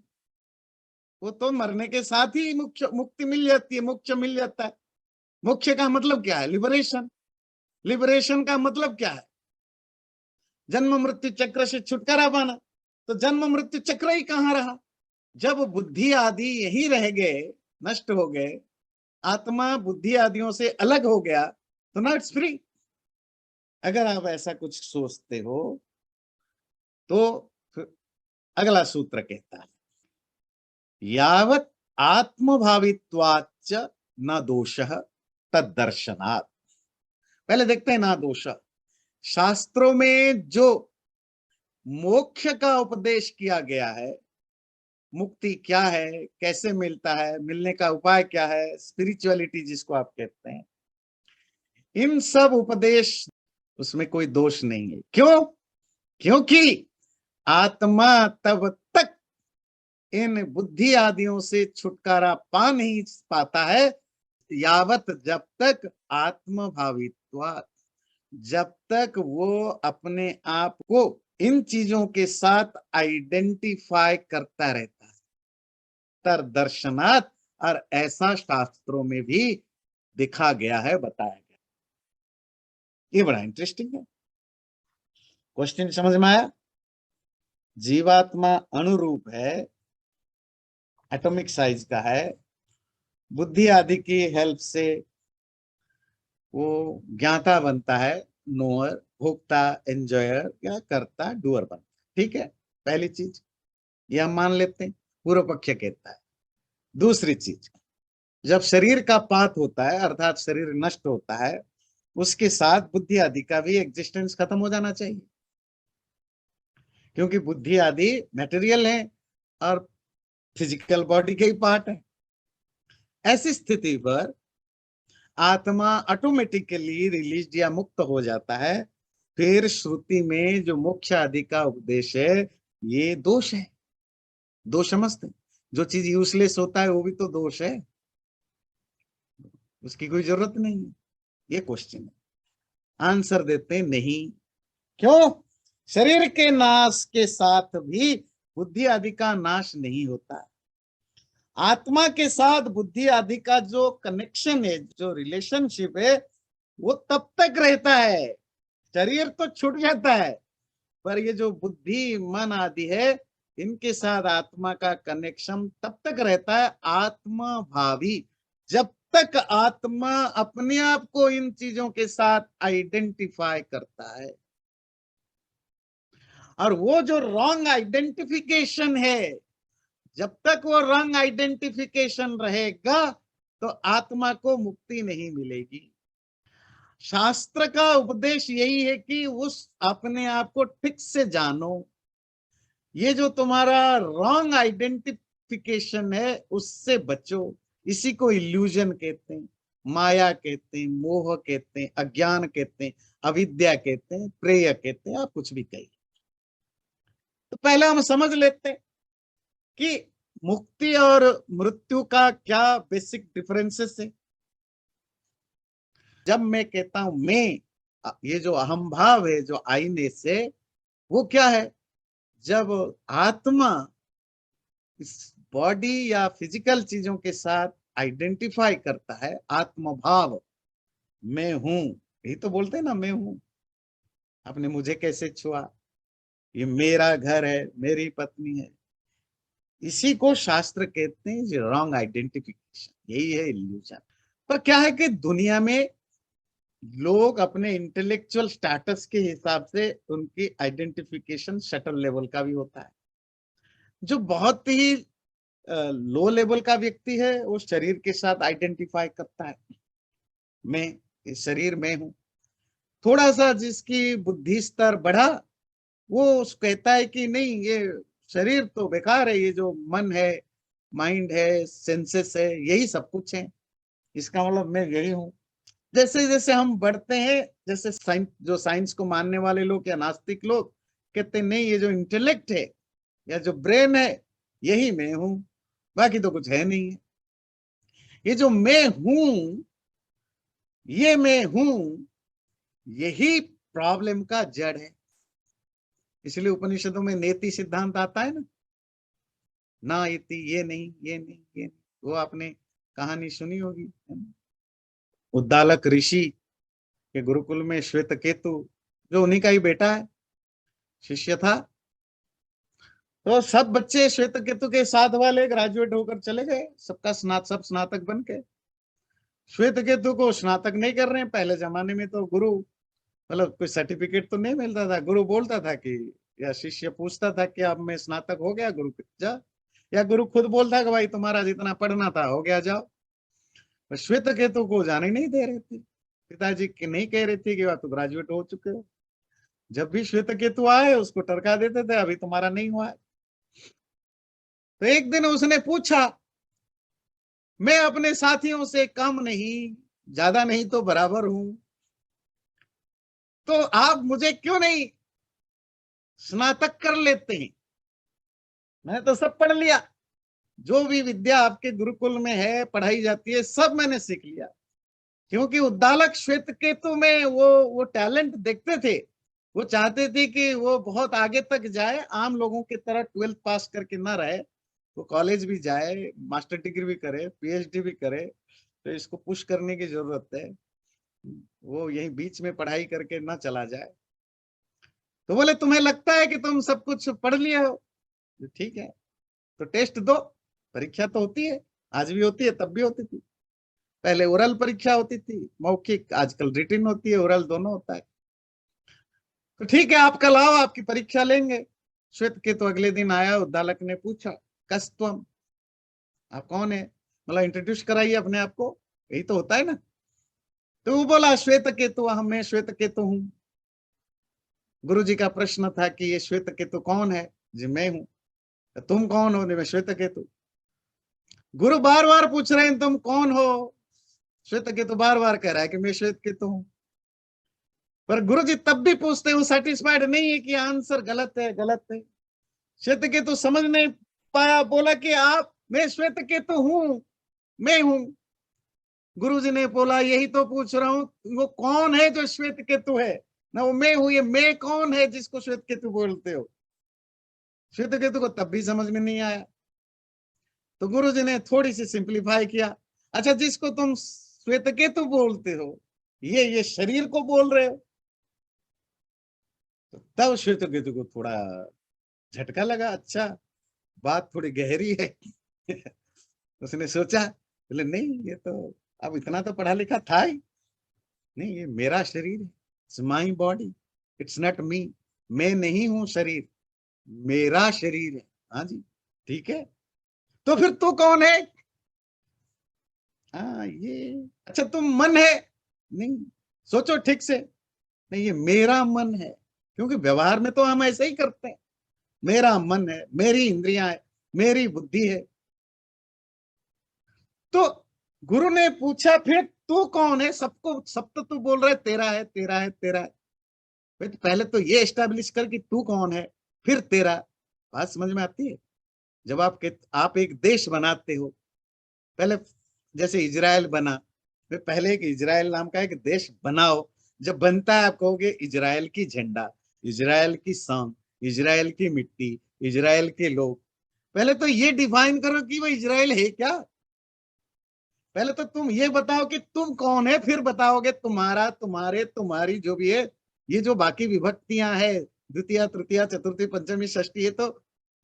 वो तो मरने के साथ ही मुक्ति मिल जाती है, मोक्ष मिल जाता है। मोक्ष का मतलब क्या है? लिबरेशन। लिबरेशन का मतलब क्या है? जन्म मृत्यु चक्र से छुटकारा पाना। तो जन्म मृत्यु चक्र ही कहाँ रहा? जब बुद्धि आदि यही रह गए, नष्ट हो गए, आत्मा बुद्धि आदियों से अलग हो गया तो ना इट्स फ्री। अगर आप ऐसा कुछ सोचते हो तो फिर अगला सूत्र कहता है यावत आत्मभावित्वाच्च न दोषः तद्दर्शनात्। पहले देखते हैं ना दोष। शास्त्रों में जो मोक्ष का उपदेश किया गया है, मुक्ति क्या है, कैसे मिलता है, मिलने का उपाय क्या है, स्पिरिचुअलिटी जिसको आप कहते हैं, इन सब उपदेश उसमें कोई दोष नहीं है। क्यों? क्योंकि आत्मा तब तक इन बुद्धि आदियों से छुटकारा पा नहीं पाता है यावत जब तक आत्मभावित्वा, जब तक वो अपने आप को इन चीजों के साथ आइडेंटिफाई करता रहता है। तर दर्शनात्, और ऐसा शास्त्रों में भी दिखा गया है, बताया गया। ये बड़ा इंटरेस्टिंग है। क्वेश्चन समझ में आया? जीवात्मा अनुरूप है, एटॉमिक साइज का है, बुद्धि आदि की हेल्प से वो ज्ञाता बनता है, नोअर, भोक्ता, एंजॉयर, या करता, डूअर बनता है। ठीक है, पहली चीज ये हम मान लेते हैं, पूर्व पक्ष कहता है। दूसरी चीज, जब शरीर का पात होता है अर्थात शरीर नष्ट होता है, उसके साथ बुद्धि आदि का भी एग्जिस्टेंस खत्म हो जाना चाहिए, क्योंकि बुद्धि आदि मटेरियल है और फिजिकल बॉडी के ही पार्ट है। ऐसी स्थिति पर आत्मा ऑटोमेटिकली रिलीज या मुक्त हो जाता है। फिर श्रुति में जो मोक्ष आदि का उपदेश है ये दोष है, दोष समझते। जो चीज यूजलेस होता है वो भी तो दोष है, उसकी कोई जरूरत नहीं है। ये क्वेश्चन है। आंसर देते नहीं। क्यों? शरीर के नाश के साथ भी बुद्धि आदि का नाश नहीं होता। आत्मा के साथ बुद्धि आदि का जो कनेक्शन है, जो रिलेशनशिप है, वो तब तक रहता है। शरीर तो छूट जाता है, पर ये जो बुद्धि मन आदि है, इनके साथ आत्मा का कनेक्शन तब तक रहता है आत्मा भावी, जब तक आत्मा अपने आप को इन चीजों के साथ आइडेंटिफाई करता है। और वो जो रॉन्ग आइडेंटिफिकेशन है, जब तक वो रंग आइडेंटिफिकेशन रहेगा तो आत्मा को मुक्ति नहीं मिलेगी। शास्त्र का उपदेश यही है कि उस अपने आप को ठीक से जानो। ये जो तुम्हारा रॉन्ग आइडेंटिफिकेशन है उससे बचो। इसी को इल्यूजन कहते हैं, माया कहते हैं, मोह कहते हैं, अज्ञान कहते हैं, अविद्या कहते हैं, प्रेय कहते हैं, आप कुछ भी कहिए। तो पहले हम समझ लेते हैं कि मुक्ति और मृत्यु का क्या बेसिक डिफरेंसेस है। जब मैं कहता हूं मैं, ये जो अहम भाव है जो आईने से, वो क्या है? जब आत्मा इस बॉडी या फिजिकल चीजों के साथ आइडेंटिफाई करता है, आत्मभाव, मैं हूं, यही तो बोलते हैं ना, मैं हूं, आपने मुझे कैसे छुआ, ये मेरा घर है, मेरी पत्नी है। इसी को शास्त्र कहते हैं रॉन्ग आइडेंटिफिकेशन, यही है इल्यूजन। पर क्या है कि दुनिया में लोग अपने इंटेलेक्चुअल स्टेटस के हिसाब से उनकी आइडेंटिफिकेशन शटल लेवल का भी होता है। जो बहुत ही लो लेवल का व्यक्ति है वो शरीर के साथ आइडेंटिफाई करता है, मैं, इस शरीर में हूं। थोड़ा सा जिसकी बुद्धि स्तर बढ़ा, वो कहता है कि नहीं, ये शरीर तो बेकार है, ये जो मन है, माइंड है, सेंसेस है, यही सब कुछ है, इसका मतलब मैं यही हूं। जैसे जैसे हम बढ़ते हैं, जैसे साइंस, जो साइंस को मानने वाले लोग या नास्तिक लोग कहते हैं नहीं, ये जो इंटेलेक्ट है या जो ब्रेन है यही मैं हूं, बाकी तो कुछ है नहीं है। ये जो मैं हूं, ये मैं हूं, यही प्रॉब्लम का जड़ है। इसलिए उपनिषदों में नेति सिद्धांत आता है ना, ना इति, ये नहीं, ये नहीं, ये नहीं। वो आपने कहानी सुनी होगी, है ना? उद्दालक ऋषि के गुरुकुल में श्वेत केतु, जो उन्हीं का ही बेटा है, शिष्य था, तो सब बच्चे श्वेत केतु के साथ वाले ग्रेजुएट होकर चले गए, सबका सब स्नातक बन के। श्वेत केतु को स्नातक नहीं कर रहे हैं। पहले जमाने में तो गुरु मतलब कोई सर्टिफिकेट तो नहीं मिलता था, गुरु बोलता था कि, या शिष्य पूछता था कि अब मैं स्नातक हो गया गुरु जा, या गुरु खुद बोलता कि भाई तुम्हारा जितना पढ़ना था हो गया जाओ। पर श्वेत केतु को जाने नहीं दे रहे थे, पिताजी की नहीं कह रहे थे कि वह तो ग्रेजुएट हो चुके हो। जब भी श्वेत केतु आए उसको टरका देते थे, अभी तुम्हारा नहीं हुआ है। तो एक दिन उसने पूछा, मैं अपने साथियों से कम नहीं, ज्यादा नहीं तो बराबर हूं, तो आप मुझे क्यों नहीं स्नातक कर लेते हैं? मैंने तो सब पढ़ लिया, जो भी विद्या आपके गुरुकुल में है पढ़ाई जाती है सब मैंने सीख लिया। क्योंकि उद्दालक श्वेत केतु में वो टैलेंट देखते थे, वो चाहते थे कि वो बहुत आगे तक जाए, आम लोगों की तरह 12th पास करके ना रहे, वो कॉलेज भी जाए, मास्टर डिग्री भी करे, पीएचडी भी करे। तो इसको पुश करने की जरूरत है, वो यही बीच में पढ़ाई करके ना चला जाए। तो बोले तुम्हें लगता है कि तुम सब कुछ पढ़ लिए हो, तो ठीक है, तो टेस्ट दो, परीक्षा तो होती है, आज भी होती है तब भी होती थी। पहले ओरल परीक्षा होती थी, मौखिक, आजकल रिटिन होती है, ओरल दोनों होता है। तो ठीक है आप कल आओ, आपकी परीक्षा लेंगे। श्वेत के तो अगले दिन आया, उद्दालक ने पूछा कस्तम, आप कौन है, मतलब इंट्रोड्यूस कराइए अपने आप को, यही तो होता है ना। तो वो बोला श्वेत केतु, हम मैं श्वेत केतु हूँ। गुरु जी का प्रश्न था कि ये श्वेत केतु कौन है? जी मैं हूँ। तो तुम कौन हो? मैं श्वेत केतु। गुरु बार बार पूछ रहे हैं तुम कौन हो? श्वेत केतु बार बार कह रहा है कि मैं श्वेत केतु हूँ। पर गुरु जी तब भी पूछते हैं, वो सेटिस्फाइड नहीं है कि आंसर गलत है, गलत है। श्वेत केतु समझ नहीं पाया, बोला कि आप, मैं श्वेत केतु हूँ, मैं हूँ। गुरु जी ने बोला यही तो पूछ रहा हूँ, वो कौन है जो श्वेत केतु है? ना वो मैं हूँ, ये मैं कौन है जिसको श्वेत केतु बोलते हो? श्वेत केतु को तब भी समझ में नहीं आया। तो गुरु जी ने थोड़ी सी सिंप्लीफाई किया, अच्छा जिसको तुम श्वेत केतु बोलते हो, ये शरीर को बोल रहे हो। तो तब श्वेत केतु को थोड़ा झटका लगा, अच्छा बात थोड़ी गहरी है। उसने सोचा, बोले नहीं ये तो अब इतना तो पढ़ा लिखा था ही नहीं, ये मेरा शरीर है, it's my body, it's not me. मैं नहीं हूं शरीर, मेरा शरीर है। हाँ जी, ठीक है, तो फिर तू कौन है? हाँ ये, अच्छा तुम मन है? नहीं, सोचो ठीक से। नहीं, ये मेरा मन है, क्योंकि व्यवहार में तो हम ऐसे ही करते हैं, मेरा मन है, मेरी इंद्रियां है, मेरी बुद्धि है। तो गुरु ने पूछा फिर तू कौन है? सबको, सब तो तू बोल रहा है तेरा है, तेरा है, तेरा है। भाई तो पहले तो ये एस्टेब्लिश कर कि तू कौन है, फिर तेरा। बात समझ में आती है? जब आप एक देश बनाते हो, पहले जैसे इजराइल बना, फिर पहले एक इजराइल नाम का एक देश बनाओ। जब बनता है आप कहोगे इजराइल की झंडा, इजराइल की शान, इजराइल की मिट्टी, इजराइल के लोग। पहले तो ये डिफाइन करो कि वो इजराइल है क्या। पहले तो तुम ये बताओ कि तुम कौन है, फिर बताओगे तुम्हारा, तुम्हारे, तुम्हारी, जो भी है। ये जो बाकी विभक्तियां है, द्वितीय, तृतीय, चतुर्थी, पंचमी, षष्ठी, ये तो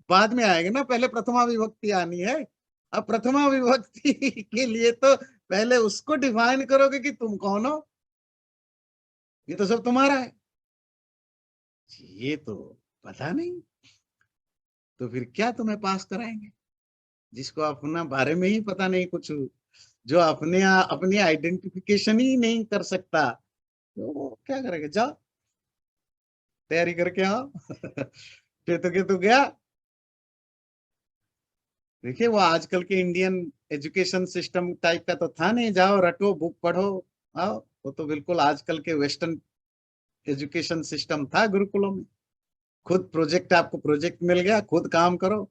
बाद में आएंगे ना, पहले प्रथमा विभक्ति आनी है। अब प्रथमा विभक्ति के लिए तो पहले उसको डिफाइन करोगे कि तुम कौन हो, ये तो सब तुम्हारा है। ये तो पता नहीं, तो फिर क्या तुम्हें पास कराएंगे जिसको अपना बारे में ही पता नहीं कुछ, जो अपनी आइडेंटिफिकेशन ही नहीं कर सकता, तो वो क्या करेगा? जाओ तैयारी करके आओ। तो गया। देखिए वो आजकल के इंडियन एजुकेशन सिस्टम टाइप का तो था नहीं, जाओ रटो बुक पढ़ो आओ। वो तो बिल्कुल आजकल के वेस्टर्न एजुकेशन सिस्टम था गुरुकुलों में। खुद प्रोजेक्ट, आपको प्रोजेक्ट मिल गया, खुद काम करो,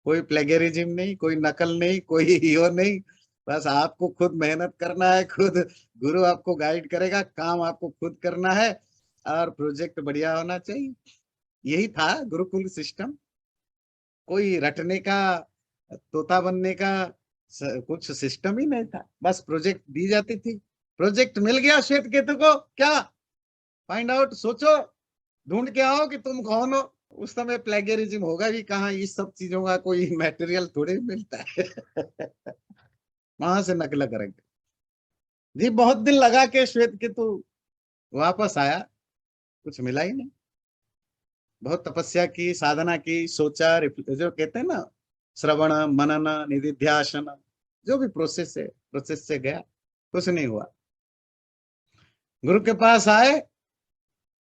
कोई प्लेगरिज्म नहीं, कोई नकल नहीं, कोई यो नहीं। बस आपको खुद मेहनत करना है, खुद गुरु आपको गाइड करेगा, काम आपको खुद करना है, और प्रोजेक्ट बढ़िया होना चाहिए। यही था गुरुकुल सिस्टम। कोई रटने का, तोता बनने का कुछ सिस्टम ही नहीं था। बस प्रोजेक्ट दी जाती थी, प्रोजेक्ट मिल गया श्वेत केतु को, क्या फाइंड आउट, सोचो, ढूंढ के आओ कि तुम कौन हो। उस समय प्लेगरिज्म होगा भी कहाँ, इस सब चीजों का कोई मटेरियल थोड़े मिलता है। वहां से नकल करेंगे। जी बहुत दिन लगा के श्वेत केतु वापस आया, कुछ मिला ही नहीं। बहुत तपस्या की, साधना की, सोचा, जो कहते हैं ना, श्रवण मनन निधिध्यासन, जो भी प्रोसेस है, प्रोसेस से गया, कुछ नहीं हुआ। गुरु के पास आए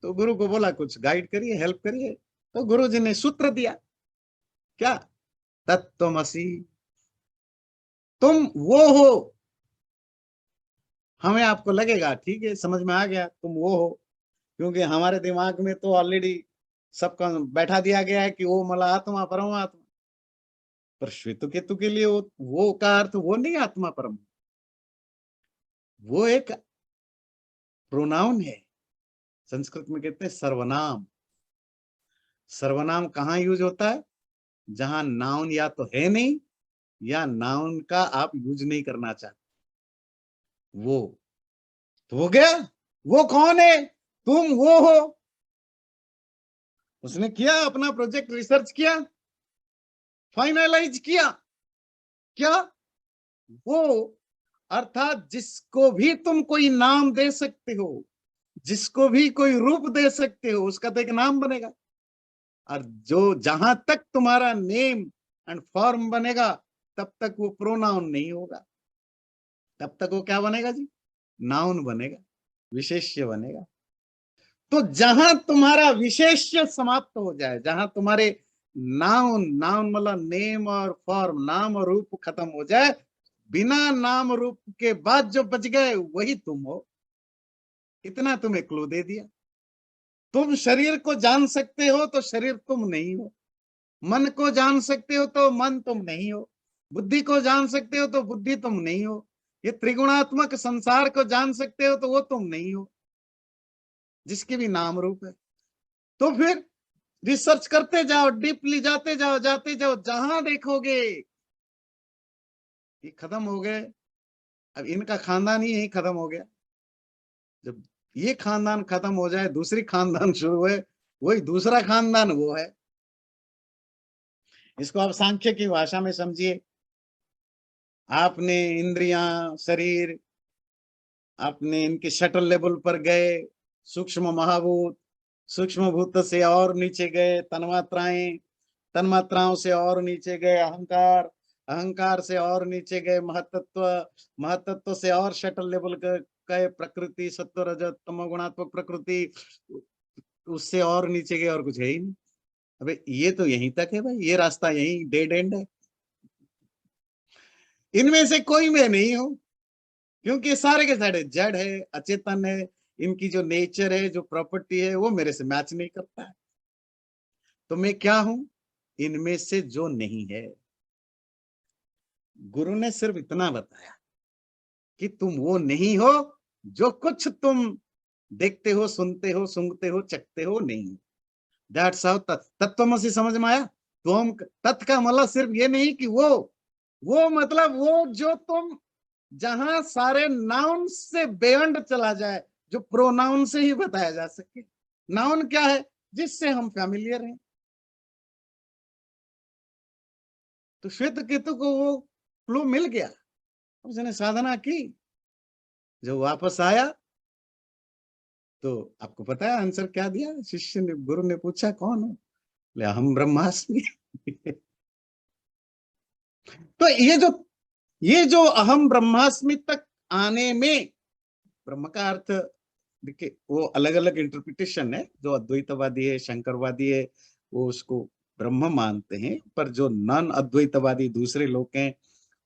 तो गुरु को बोला कुछ गाइड करिए, हेल्प करिए। तो गुरु जी ने सूत्र दिया, क्या? तत्त्वमसि, तुम वो हो। हमें आपको लगेगा ठीक है, समझ में आ गया तुम वो हो, क्योंकि हमारे दिमाग में तो ऑलरेडी सबका बैठा दिया गया है कि वो मला आत्मा परमात्मा। पर श्वेत केतु के लिए वो का अर्थ वो नहीं आत्मा परम, वो एक प्रोनाउन है। संस्कृत में कहते हैं सर्वनाम। सर्वनाम कहाँ यूज होता है? जहां नाउन या तो है नहीं, या नाउन का आप यूज नहीं करना चाहते। वो तो हो गया। वो कौन है? तुम वो हो। उसने किया अपना प्रोजेक्ट, रिसर्च किया, फाइनलाइज किया। क्या? वो, अर्थात जिसको भी तुम कोई नाम दे सकते हो, जिसको भी कोई रूप दे सकते हो, उसका तो एक नाम बनेगा। और जो जहां तक तुम्हारा नेम एंड फॉर्म बनेगा, तब तक वो प्रोनाउन नहीं होगा। तब तक वो क्या बनेगा जी? नाउन बनेगा, विशेष्य बनेगा। तो जहां तुम्हारा विशेष्य समाप्त हो जाए, जहां तुम्हारे नाउन, नाउन मतलब नेम और फॉर्म, नाम और रूप खत्म हो जाए, बिना नाम रूप के बाद जो बच गए वही तुम हो। इतना तुम्हें क्लू दे दिया। तुम शरीर को जान सकते हो तो शरीर तुम नहीं हो। मन को जान सकते हो तो मन तुम नहीं हो। बुद्धि को जान सकते हो तो बुद्धि तुम नहीं हो। ये त्रिगुणात्मक संसार को जान सकते हो तो वो तुम नहीं हो, जिसके भी नाम रूप है। तो फिर रिसर्च करते जाओ, डीपली जाते जाओ, जाते जाओ, जहां देखोगे ये खत्म हो गए। अब इनका खानदान ही यही खत्म हो गया। जब ये खानदान खत्म हो जाए, दूसरी खानदान शुरू है, वही दूसरा खानदान वो है। इसको आप सांख्य की भाषा में समझिए। आपने इंद्रियां, शरीर, आपने इनके शटल लेवल पर गए, सूक्ष्म महाभूत, सूक्ष्म भूत से और नीचे गए तन्मात्राएं, तन्मात्राओं से और नीचे गए अहंकार, अहंकार से और नीचे गए महतत्व, महतत्व से और शटल लेवल गए प्रकृति, सत्व रजत तमो गुणात्मक प्रकृति, उससे और नीचे गए और कुछ है ही नहीं। अबे ये तो यहीं तक है भाई, ये रास्ता यहीं डेड एंड है। इनमें से कोई मैं नहीं हूं, क्योंकि सारे के सारे जड़ है, अचेतन है। इनकी जो नेचर है, जो प्रॉपर्टी है, वो मेरे से मैच नहीं करता है। तो मैं क्या हूं? इनमें से जो नहीं है। गुरु ने सिर्फ इतना बताया कि तुम वो नहीं हो जो कुछ तुम देखते हो, सुनते हो, सूंघते हो, चखते हो, नहीं। दैट्स हाउ तत्वमसि समझ में आया? तो हम तत् का मतलब सिर्फ ये नहीं कि वो मतलब वो जो तुम, जहां सारे नाउन से बियॉन्ड चला जाए, जो प्रोनाउन से ही बताया जा सके। नाउन क्या है? जिससे हम फैमिलियर हैं। तो श्वेत केतु को वो क्लू मिल गया, उसने साधना की, जो वापस आया तो आपको पता है आंसर क्या दिया? शिष्य ने, गुरु ने पूछा कौन हो? बोले हम ब्रह्मास्मि। तो ये जो अहम ब्रह्मास्मि तक आने में, ब्रह्म का अर्थ देखिए, वो अलग अलग इंटरप्रिटेशन है। जो अद्वैतवादी है, शंकरवादी है, वो उसको ब्रह्म मानते हैं। पर जो नॉन अद्वैतवादी दूसरे लोग हैं,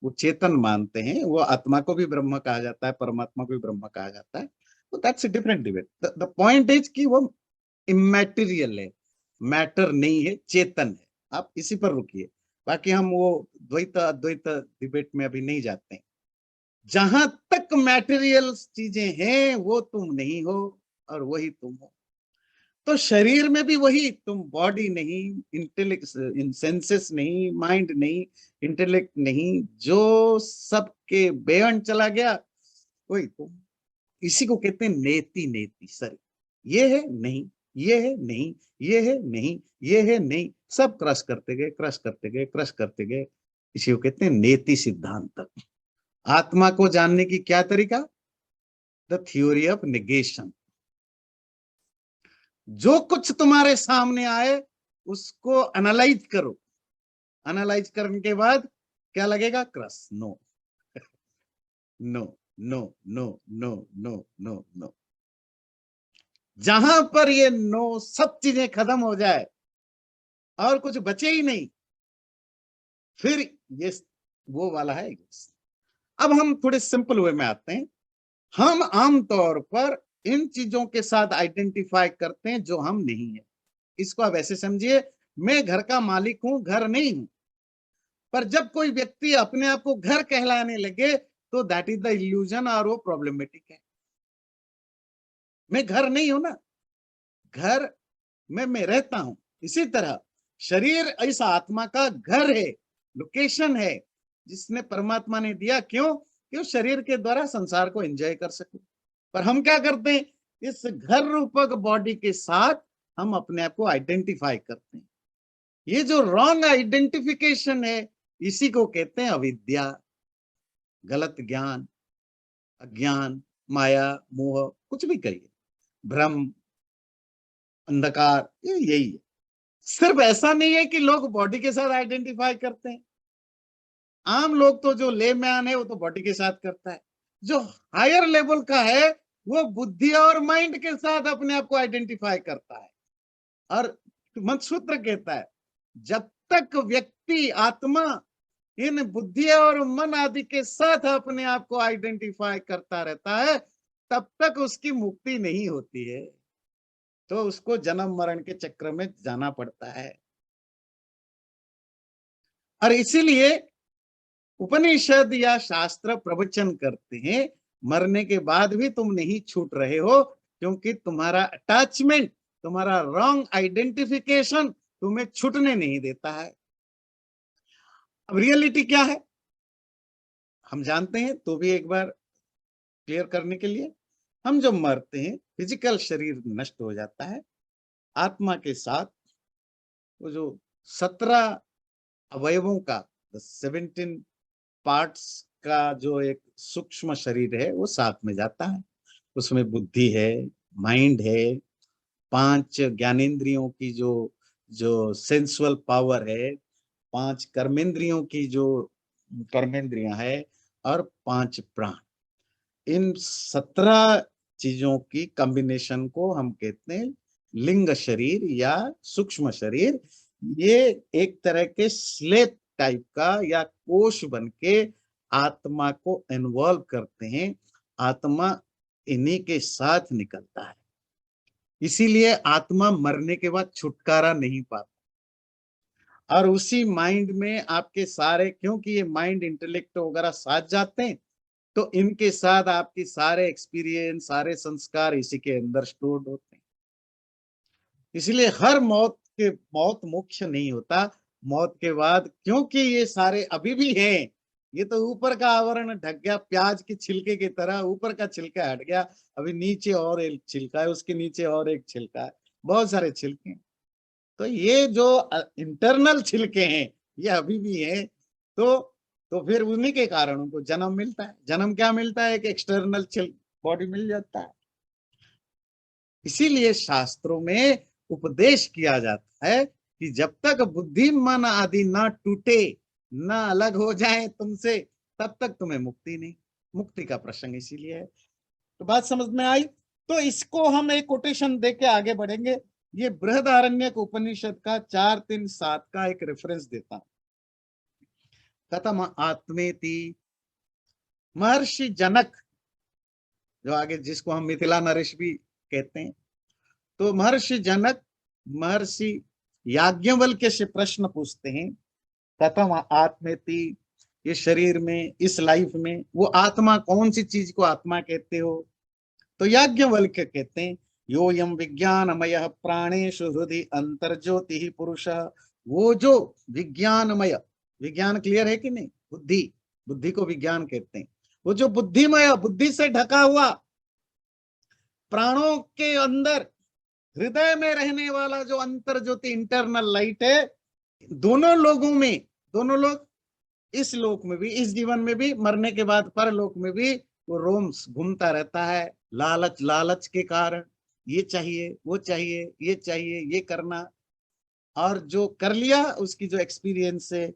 वो चेतन मानते हैं। वो आत्मा को भी ब्रह्म कहा जाता है, परमात्मा को भी ब्रह्म कहा जाता है। तो that's a different debate. The point is कि वो इमैटेरियल है, मैटर नहीं है, चेतन है। आप इसी पर रुकिए, बाकी हम वो द्वैत अद्वैत डिबेट में अभी नहीं जाते हैं। जहां तक मैटेरियल चीजें हैं, वो तुम नहीं हो और वही तुम हो। तो शरीर में भी वही तुम, बॉडी नहीं, इंटेलेक्ट, सेंसेस नहीं, माइंड नहीं, इंटेलेक्ट नहीं, जो सबके बेयंड चला गया, वही तुम। इसी को कहते हैं नेति नेति सर। ये है नहीं, ये है नहीं, ये है नहीं, ये है नहीं, सब क्रश करते गए, क्रश करते गए, क्रश करते गए। इसी को कहते हैं नेति सिद्धांत। आत्मा को जानने की क्या तरीका? The theory of negation. जो कुछ तुम्हारे सामने आए उसको एनालाइज करो, एनालाइज करने के बाद क्या लगेगा? क्रस, no no no no no no no no. जहां पर ये नो सब चीजें खत्म हो जाए और कुछ बचे ही नहीं, फिर ये वो वाला है। अब हम थोड़े सिंपल वे में आते हैं। हम आमतौर पर इन चीजों के साथ आइडेंटिफाई करते हैं जो हम नहीं है। इसको आप ऐसे समझिए, मैं घर का मालिक हूं, घर नहीं हूं। पर जब कोई व्यक्ति अपने आप को घर कहलाने लगे तो दैट इज द इल्यूजन, और वो प्रॉब्लमेटिक है। मैं घर नहीं हूं ना, घर में मैं रहता हूं। इसी तरह शरीर इस आत्मा का घर है, लोकेशन है, जिसने परमात्मा ने दिया। क्यों? कि उस शरीर के द्वारा संसार को एंजॉय कर सके। पर हम क्या करते हैं? इस घर रूपक बॉडी के साथ हम अपने आप को आइडेंटिफाई करते हैं। ये जो रॉन्ग आइडेंटिफिकेशन है, इसी को कहते हैं अविद्या, गलत ज्ञान, अज्ञान, माया, मोह, कुछ भी कहिए, भ्रम, अंधकार, ये यही है। सिर्फ ऐसा नहीं है कि लोग बॉडी के साथ आइडेंटिफाई करते हैं। आम लोग तो, जो लेमैन है, वो तो बॉडी के साथ करता है। जो हायर लेवल का है वो बुद्धि और माइंड के साथ अपने आप को आइडेंटिफाई करता है। और मंत्रसूत्र कहता है, जब तक व्यक्ति, आत्मा इन बुद्धि और मन आदि के साथ अपने आप को आइडेंटिफाई करता रहता है, तब तक उसकी मुक्ति नहीं होती है। तो उसको जन्म मरण के चक्र में जाना पड़ता है। और इसीलिए उपनिषद या शास्त्र प्रवचन करते हैं, मरने के बाद भी तुम नहीं छूट रहे हो, क्योंकि तुम्हारा अटैचमेंट, तुम्हारा रॉन्ग आइडेंटिफिकेशन तुम्हें छूटने नहीं देता है। अब रियलिटी क्या है हम जानते हैं, तो भी एक बार क्लियर करने के लिए, हम जब मरते हैं फिजिकल शरीर नष्ट हो जाता है, आत्मा के साथ वो जो 17 अवयवों का, 17 पार्ट्स का जो एक सूक्ष्म शरीर है, वो साथ में जाता है। उसमें बुद्धि है, माइंड है, 5 ज्ञानेंद्रियों की जो जो सेंसुअल पावर है, 5 कर्मेंद्रियों की जो कर्मेंद्रियां है, और 5 प्राण। इन 17 चीजों की कॉम्बिनेशन को हम कहते हैं लिंग शरीर या सूक्ष्म शरीर। ये एक तरह के स्लेब टाइप का या कोश बन के आत्मा को इन्वॉल्व करते हैं। आत्मा इन्हीं के साथ निकलता है। इसीलिए आत्मा मरने के बाद छुटकारा नहीं पाता। और उसी माइंड में आपके सारे, क्योंकि ये माइंड इंटेलेक्ट वगैरह साथ जाते हैं, तो इनके साथ आपकी सारे एक्सपीरियंस, सारे संस्कार इसी के अंदर स्टोर्ड होते हैं। इसलिए हर मौत मुख्य नहीं होता। मौत के बाद, क्योंकि ये सारे अभी भी हैं, ये तो ऊपर का आवरण ढक गया, प्याज के छिलके की तरह ऊपर का छिलका हट गया, अभी नीचे और एक छिलका है, उसके नीचे और एक छिलका है, बहुत सारे छिलके हैं। तो ये जो इंटरनल छिलके हैं, ये अभी भी हैं। तो फिर उन्हीं के कारण उनको जन्म मिलता है। जन्म क्या मिलता है? एक एक्सटर्नल बॉडी मिल जाता है। इसीलिए शास्त्रों में उपदेश किया जाता है कि जब तक बुद्धि मन आदि ना टूटे, ना अलग हो जाए तुमसे, तब तक तुम्हें मुक्ति नहीं। मुक्ति का प्रसंग इसीलिए है। तो बात समझ में आई? तो इसको हम एक कोटेशन दे के आगे बढ़ेंगे। ये बृहदारण्यक उपनिषद का 4:3-7 का एक रेफरेंस देता हूं। कथम आत्मेति, महर्षि जनक, जो आगे जिसको हम मिथिला नरेश भी कहते हैं, तो महर्षि जनक महर्षि याज्ञवल्क्य से प्रश्न पूछते हैं, कथम आत्मेति, ये शरीर में, इस लाइफ में वो आत्मा, कौन सी चीज को आत्मा कहते हो? तो याज्ञवल्क्य कहते हैं, योयम विज्ञानमय प्राणेषु हृदि अंतर्ज्योति पुरुष। वो जो विज्ञानमय, विज्ञान क्लियर है कि नहीं? बुद्धि, बुद्धि को विज्ञान कहते हैं। वो जो बुद्धिमय, बुद्धि से ढका हुआ, प्राणों के अंदर हृदय में रहने वाला जो अंतर ज्योति, इंटरनल लाइट है, दोनों लोगों में, दोनों लोग, इस लोक में भी, इस जीवन में भी, मरने के बाद परलोक में भी वो रोम्स घूमता रहता है, लालच लालच के कारण, ये चाहिए, वो चाहिए, ये चाहिए, ये करना, और जो कर लिया उसकी जो एक्सपीरियंस है,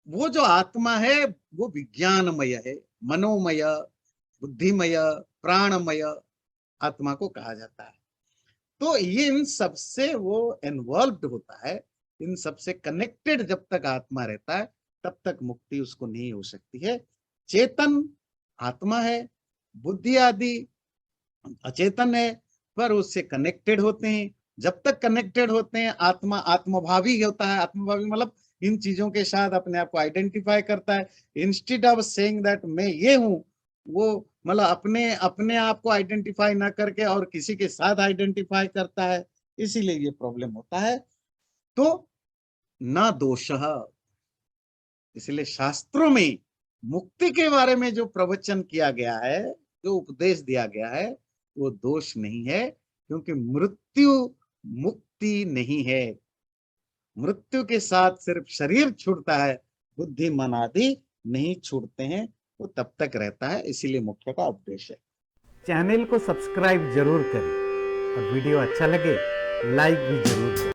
वो जो आत्मा है वो विज्ञानमय है, मनोमय, बुद्धिमय, प्राणमय आत्मा को कहा जाता है। तो ये इन सबसे वो इन्वॉल्व्ड होता है, इन सबसे कनेक्टेड जब तक आत्मा रहता है तब तक मुक्ति उसको नहीं हो सकती है। चेतन आत्मा है, बुद्धि आदि अचेतन है, पर उससे कनेक्टेड होते हैं। जब तक कनेक्टेड होते हैं आत्मा आत्मभावी होता है, आत्मभावी मतलब इन चीजों के साथ अपने आप को आइडेंटिफाई करता है। इंस्टेड ऑफ सेइंग दैट मैं ये हूं, वो मतलब अपने अपने आप को आइडेंटिफाई ना करके और किसी के साथ आइडेंटिफाई करता है, इसीलिए ये प्रॉब्लम होता है। तो ना दोषः, इसलिए शास्त्रों में मुक्ति के बारे में जो प्रवचन किया गया है, जो उपदेश दिया गया है, वो दोष नहीं है, क्योंकि मृत्यु मुक्ति नहीं है। मृत्यु के साथ सिर्फ शरीर छूटता है, बुद्धि मन आदि नहीं छूटते हैं, वो तब तक रहता है, इसीलिए मुख्य का उपदेश है। चैनल को सब्सक्राइब जरूर करें और वीडियो अच्छा लगे लाइक भी जरूर करें।